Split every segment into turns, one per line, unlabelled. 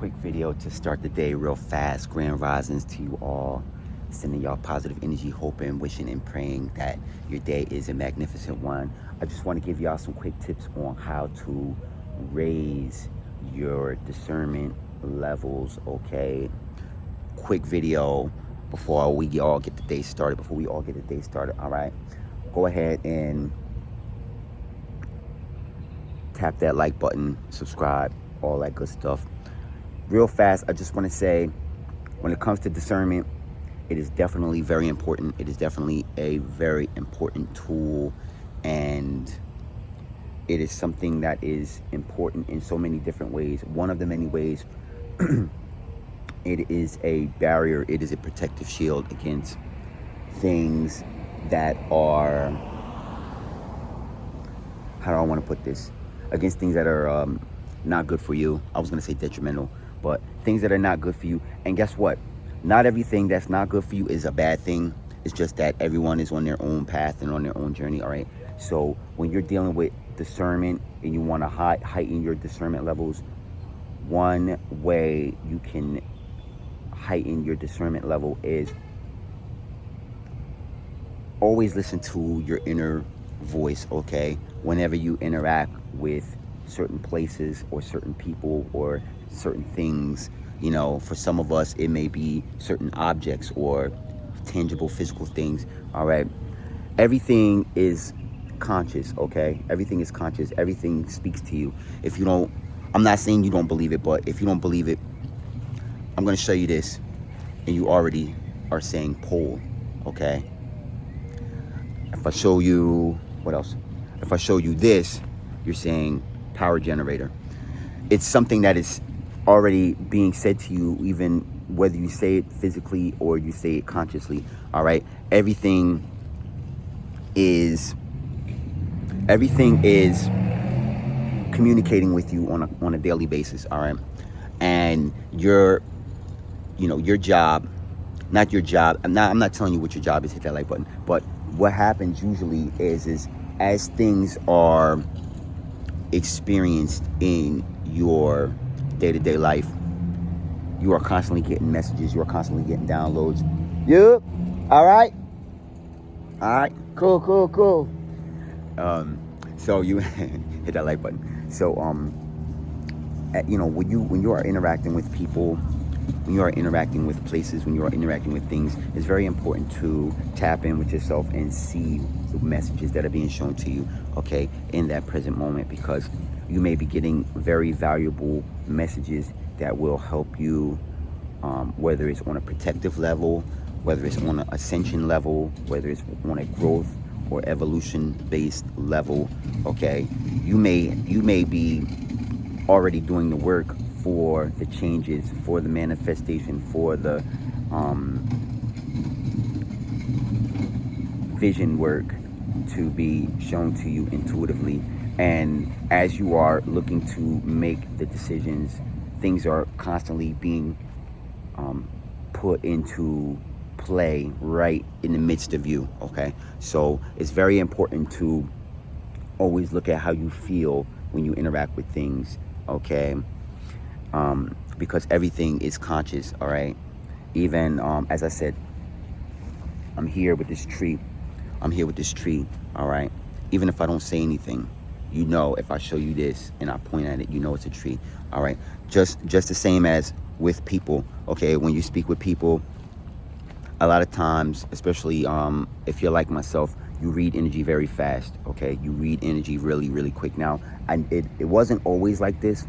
quick video to start the day real fast. Grand risings to you all. Sending y'all positive energy, hoping, wishing, and praying that your day is a magnificent one. I just want to give y'all some quick tips on how to raise your discernment levels, okay? Quick video before we all get the day started. All right? Go ahead and tap that like button, subscribe, all that good stuff. Real fast, I just want to say, when it comes to discernment, it is definitely very important. It is definitely a very important tool, and it is something that is important in so many different ways. One of the many ways, it is a barrier, it is a protective shield against things that are, how do I want to put this? Against things that are not good for you. I was going to say detrimental, but things that are not good for you. And guess what? Not everything that's not good for you is a bad thing. It's just that everyone is on their own path and on their own journey, all right? So when you're dealing with discernment and you want to heighten your discernment levels, one way you can heighten your discernment level is always listen to your inner voice, okay? Whenever you interact with certain places or certain people or certain things, you know, for some of us it may be certain objects or tangible physical things, all right? Everything is conscious, okay? Everything is conscious. Everything speaks to you. If you don't, I'm not saying you don't believe it, but if you don't believe it, I'm going to show you this, and you already are saying pole, okay? If I show you, what else? If I show you this, you're saying power generator. It's something that is already being said to you, even whether you say it physically or you say it consciously, all right? Everything is communicating with you on a daily basis, all right? And your job, not your job, I'm not telling you what your job is, hit that like button, but what happens usually is as things are experienced in your day-to-day life, you are constantly getting messages, you are constantly getting downloads. Yep. All right, cool. So you hit that like button. So when you are interacting with people, when you are interacting with places, when you are interacting with things, it's very important to tap in with yourself and see the messages that are being shown to you, okay, in that present moment, because you may be getting very valuable messages that will help you, whether it's on a protective level, whether it's on an ascension level, whether it's on a growth or evolution based level, okay? You may be already doing the work for the changes, for the manifestation, for the vision work to be shown to you intuitively. And as you are looking to make the decisions, things are constantly being put into play right in the midst of you, okay? So it's very important to always look at how you feel when you interact with things, okay? Because everything is conscious, all right? Even, as I said, I'm here with this tree, all right? Even if I don't say anything, you know, if I show you this and I point at it, you know it's a tree, all right? Just the same as with people, okay? When you speak with people, a lot of times, especially if you're like myself, you read energy very fast, okay? You read energy really, really quick. Now, it wasn't always like this.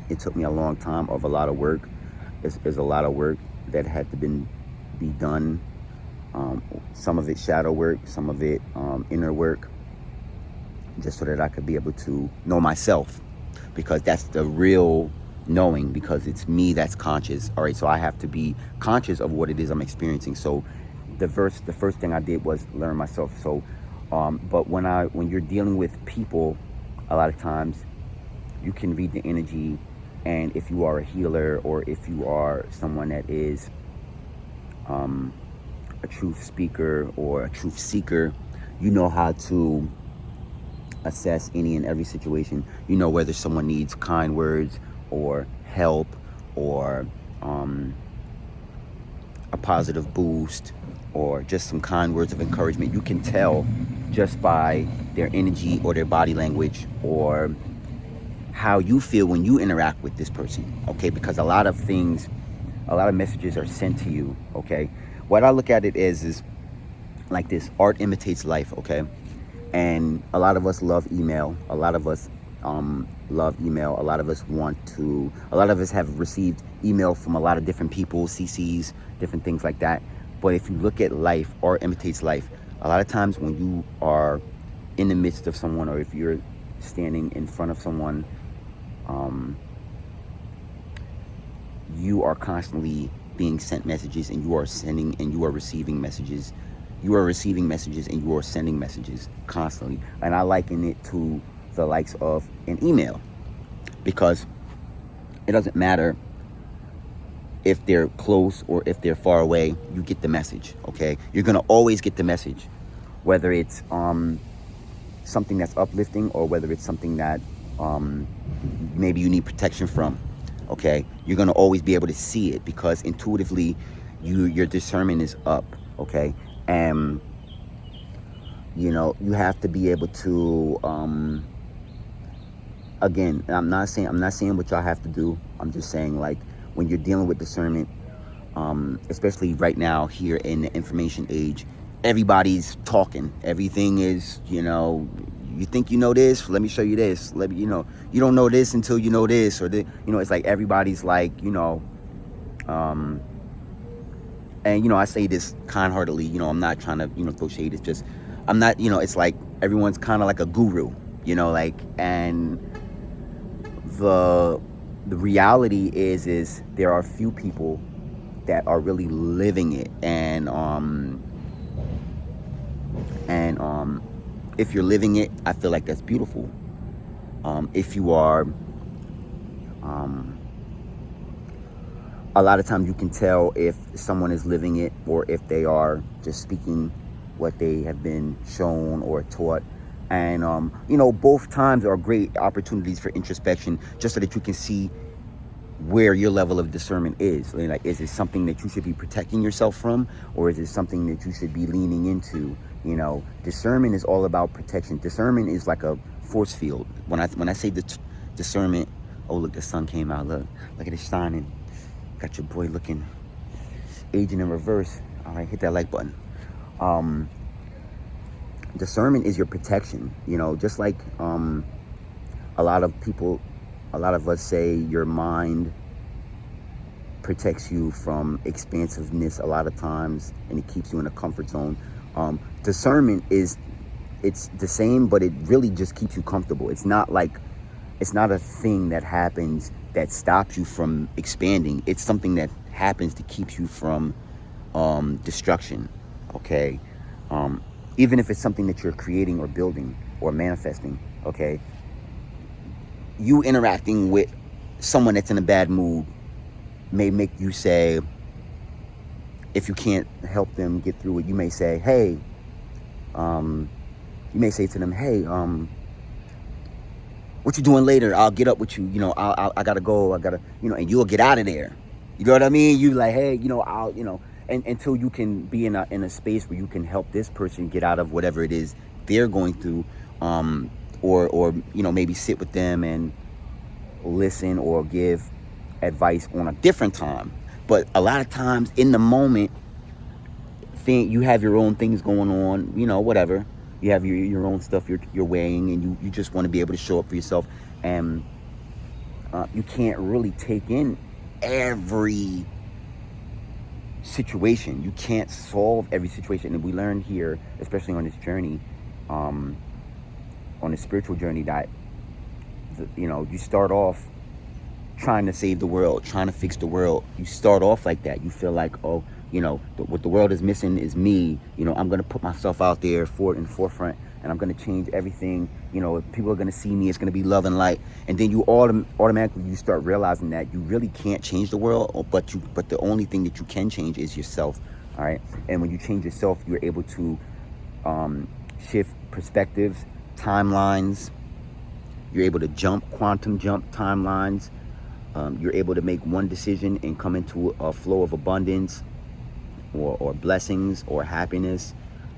It took me a long time of a lot of work. There's a lot of work that had to be done. Some of it shadow work, some of it inner work, just so that I could be able to know myself, because that's the real knowing, because it's me that's conscious, all right? So I have to be conscious of what it is I'm experiencing. So the first thing I did was learn myself. So but when you're dealing with people, a lot of times you can read the energy, and if you are a healer or if you are someone that is a truth speaker or a truth seeker, you know how to assess any and every situation. You know whether someone needs kind words or help or a positive boost or just some kind words of encouragement. You can tell just by their energy or their body language or how you feel when you interact with this person, okay? Because a lot of messages are sent to you, okay? What I look at it is like this: art imitates life, okay? And a lot of us love email. A lot of us love email. A lot of us have received email from a lot of different people, CCs, different things like that. But if you look at life, art imitates life. A lot of times when you are in the midst of someone, or if you're standing in front of someone, you are constantly being sent messages, and you are sending and you are receiving messages. You are receiving messages and you are sending messages constantly. And I liken it to the likes of an email, because it doesn't matter if they're close or if they're far away, you get the message, okay? You're gonna always get the message, whether it's something that's uplifting or whether it's something that maybe you need protection from, okay? You're gonna always be able to see it, because intuitively your discernment is up, okay? And you know, you have to be able to again, I'm not saying what y'all have to do. I'm just saying, like, when you're dealing with discernment, especially right now here in the information age, everybody's talking. Everything is, you know, you think you know this, let me show you this. Let me, you know, you don't know this until you know this, or you know, it's like everybody's like, you know, and you know, I say this kind-heartedly, you know, I'm not trying to, you know, throw shade. It's just, I'm not, you know, it's like everyone's kind of like a guru, you know, like, and the reality is there are few people that are really living it, and if you're living it, I feel like that's beautiful. If you are, a lot of times you can tell if someone is living it or if they are just speaking what they have been shown or taught. And you know, both times are great opportunities for introspection, just so that you can see where your level of discernment is. Like, is it something that you should be protecting yourself from, or is it something that you should be leaning into? You know, discernment is all about protection. Discernment is like a force field. When I say discernment, oh look, the sun came out. Look at it shining. Got your boy looking aging in reverse. All right, hit that like button. Discernment is your protection. You know, just like a lot of us say your mind protects you from expansiveness a lot of times, and it keeps you in a comfort zone. Discernment it's the same, but it really just keeps you comfortable. It's not a thing that happens that stops you from expanding. It's something that happens to keep you from destruction, okay? Even if it's something that you're creating or building or manifesting, okay? You interacting with someone that's in a bad mood may make you say, if you can't help them get through it, you may say, hey, you may say to them, hey, what you doing later? I'll get up with you. You know, I gotta go. I gotta, you know, and you'll get out of there. You know what I mean? You like, hey, you know, I'll, you know, and until you can be in a space where you can help this person get out of whatever it is they're going through, or you know, maybe sit with them and listen or give advice on a different time. But a lot of times in the moment, you have your own things going on, you know, whatever. You have your own stuff you're weighing, and you just want to be able to show up for yourself, and you can't really take in every situation. You can't solve every situation. And we learn here, especially on this journey, on the spiritual journey, that you know, you start off trying to save the world, trying to fix the world. You start off like that. You feel like, oh, you know, what the world is missing is me. You know, I'm going to put myself out there in the forefront, and I'm going to change everything. You know, people are going to see me. It's going to be love and light. And then you automatically you start realizing that you really can't change the world, but the only thing that you can change is yourself. All right. And when you change yourself, you're able to shift perspectives, timelines. You're able to quantum jump timelines. you're able to make one decision and come into a flow of abundance or blessings or happiness.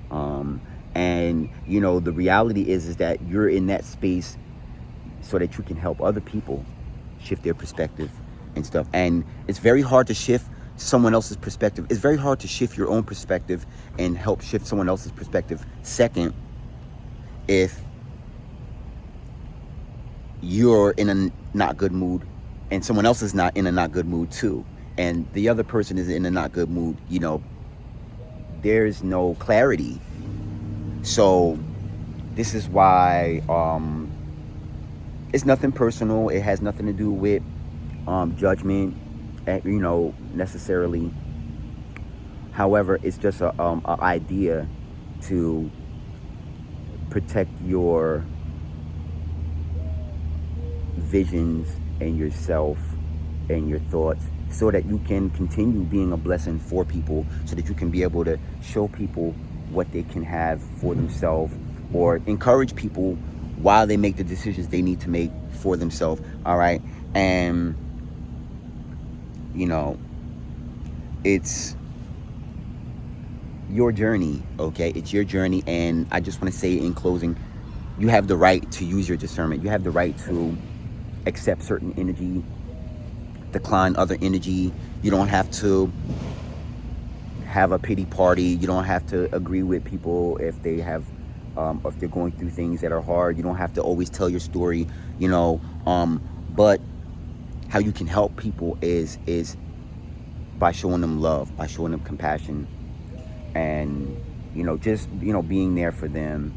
And you know, the reality is that you're in that space so that you can help other people shift their perspective and stuff. And it's very hard to shift someone else's perspective. It's very hard to shift your own perspective and help shift someone else's perspective second if you're in a not good mood and someone else is not in a not good mood too, and the other person is in a not good mood. You know, there's no clarity. So this is why it's nothing personal. It has nothing to do with judgment, you know, necessarily. However, it's just a idea to protect your visions and yourself and your thoughts, so that you can continue being a blessing for people, so that you can be able to show people what they can have for themselves, or encourage people while they make the decisions they need to make for themselves. All right. And you know, it's your journey. Okay, it's your journey. And I just want to say in closing, you have the right to use your discernment. You have the right to accept certain energy, decline other energy. You don't have to have a pity party. You don't have to agree with people if they have if they're going through things that are hard. You don't have to always tell your story, you know. But how you can help people is by showing them love, by showing them compassion, and you know, just, you know, being there for them.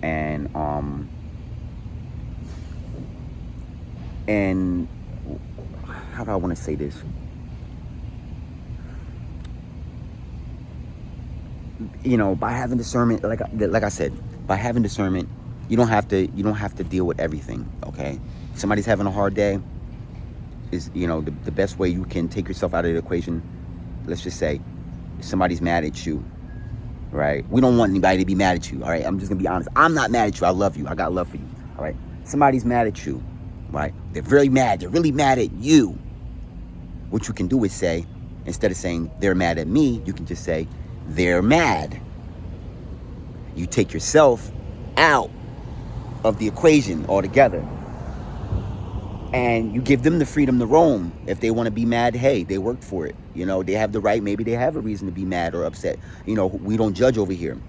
And how do I want to say this? You know, by having discernment, like I said, by having discernment, you don't have to deal with everything. Okay, if somebody's having a hard day, is, you know, the best way you can take yourself out of the equation. Let's just say somebody's mad at you, right? We don't want anybody to be mad at you. All right, I'm just gonna be honest. I'm not mad at you. I love you. I got love for you. All right. Somebody's mad at you, right? They're very mad. They're really mad at you. What you can do is say, instead of saying they're mad at me, you can just say they're mad. You take yourself out of the equation altogether, and you give them the freedom to roam. If they want to be mad, hey, they worked for it. You know, they have the right. Maybe they have a reason to be mad or upset. You know, we don't judge over here.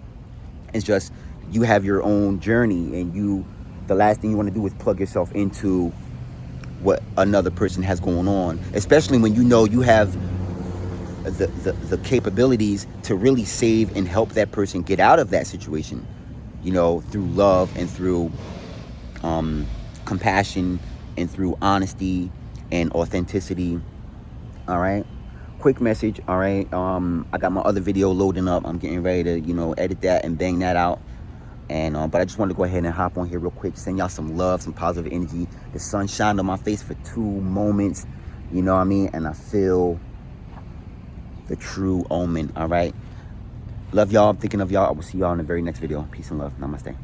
It's just you have your own journey, and the last thing you want to do is plug yourself into what another person has going on, especially when you know you have the capabilities to really save and help that person get out of that situation, you know, through love and through compassion and through honesty and authenticity. All right, quick message. All right, I got my other video loading up. I'm getting ready to, you know, edit that and bang that out. And but I just wanted to go ahead and hop on here real quick, send y'all some love, some positive energy. The sun shined on my face for 2 moments, you know what I mean? And I feel the true omen. All right, love y'all. I'm thinking of y'all. I will see y'all in the very next video. Peace and love. Namaste.